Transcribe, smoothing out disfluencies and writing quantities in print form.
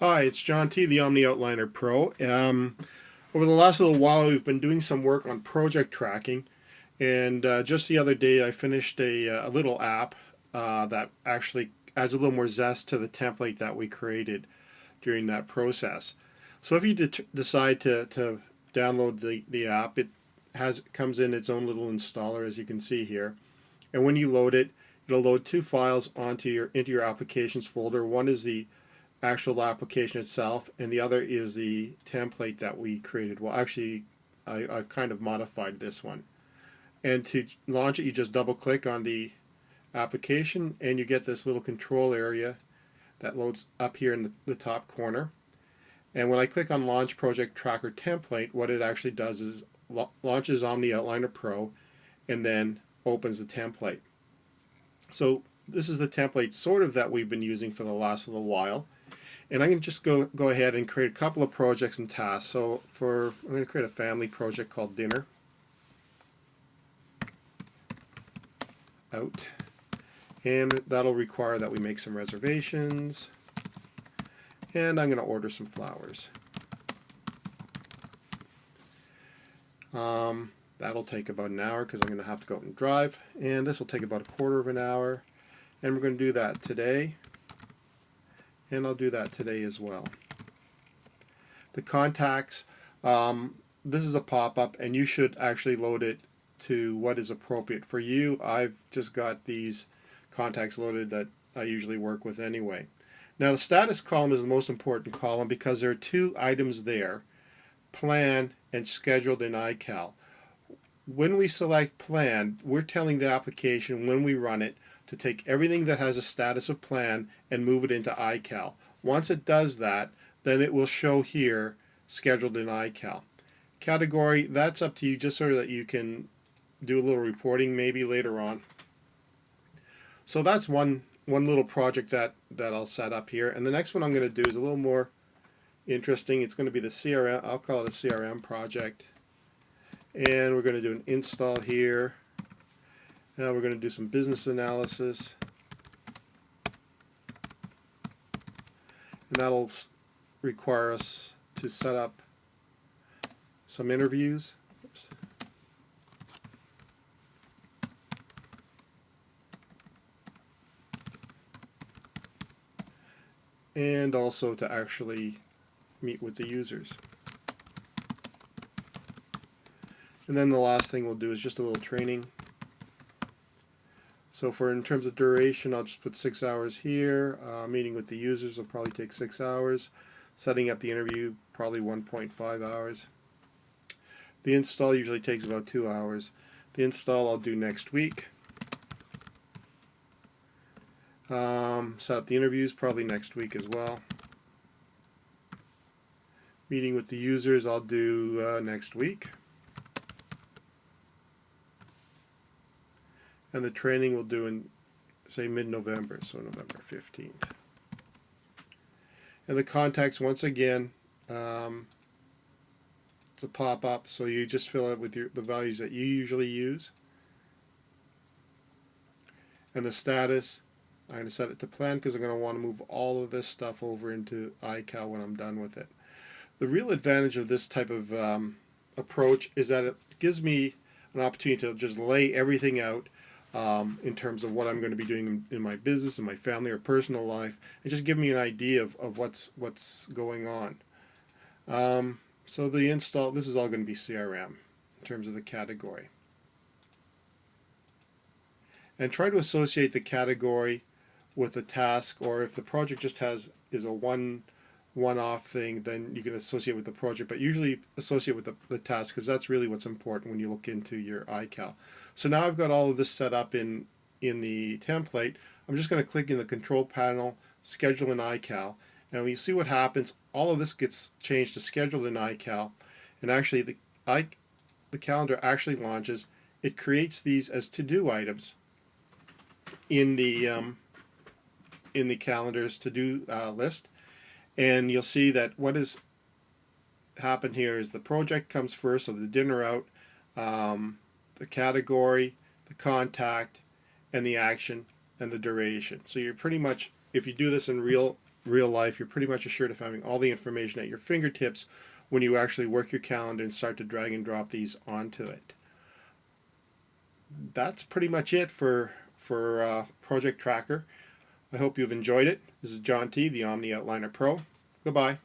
Hi, it's John T, the OmniOutliner Pro. Over the last little while, we've been doing some work on project tracking, and just the other day, I finished a little app that actually adds a little more zest to the template that we created during that process. So, if you decide to download the app, it comes in its own little installer, as you can see here, and when you load it, it'll load two files into your applications folder. One is the actual application itself, and the other is the template that we created. Well, actually, I've kind of modified this one. And to launch it, you just double click on the application, and you get this little control area that loads up here in the top corner. And when I click on Launch Project Tracker Template, what it actually does is launches OmniOutliner Pro and then opens the template. So this is the template sort of that we've been using for the last little while. And I can just go ahead and create a couple of projects and tasks. So I'm going to create a family project called Dinner Out. And that'll require that we make some reservations. And I'm going to order some flowers. That'll take about an hour because I'm going to have to go out and drive. And this will take about a quarter of an hour. And we're going to do that today. And I'll do that today as well. The contacts, this is a pop-up, and you should actually load it to what is appropriate for you. I've just got these contacts loaded that I usually work with anyway. Now the status column is the most important column because there are two items there, plan and scheduled in iCal. When we select plan, we're telling the application when we run it to take everything that has a status of plan and move it into iCal. Once it does that, then it will show here scheduled in iCal. Category, that's up to you, just so that you can do a little reporting maybe later on. So that's one little project that I'll set up here. And the next one I'm going to do is a little more interesting. It's going to be the CRM. I'll call it a CRM project. And we're going to do an install here. Now we're going to do some business analysis. And that'll require us to set up some interviews. Oops. And also to actually meet with the users. And then the last thing we'll do is just a little training. So in terms of duration, I'll just put 6 hours here. Meeting with the users will probably take 6 hours. Setting up the interview, probably 1.5 hours. The install usually takes about 2 hours. The install I'll do next week. Set up the interviews probably next week as well. Meeting with the users I'll do next week. And the training we'll do in, say, mid-November, so November 15th. And the contacts, once again, it's a pop-up, so you just fill it with the values that you usually use. And the status, I'm going to set it to plan because I'm going to want to move all of this stuff over into iCal when I'm done with it. The real advantage of this type of approach is that it gives me an opportunity to just lay everything out in terms of what I'm going to be doing in my business, in my family or personal life, and just give me an idea of what's going on. So the install, this is all going to be CRM in terms of the category. And try to associate the category with the task, or if the project just is a one-off thing, then you can associate with the project, but usually associate with the task because that's really what's important when you look into your iCal. So now I've got all of this set up in the template. I'm just going to click in the control panel, schedule in iCal, and when you see what happens, all of this gets changed to scheduled in iCal, and actually the calendar actually launches. It creates these as to-do items in the calendar's to-do list. And you'll see that what has happened here is the project comes first, so the dinner out, the category, the contact, and the action, and the duration. So you're pretty much, if you do this in real real life, you're pretty much assured of having all the information at your fingertips when you actually work your calendar and start to drag and drop these onto it. That's pretty much it for Project Tracker. I hope you've enjoyed it. This is John T, the OmniOutliner Pro. Goodbye.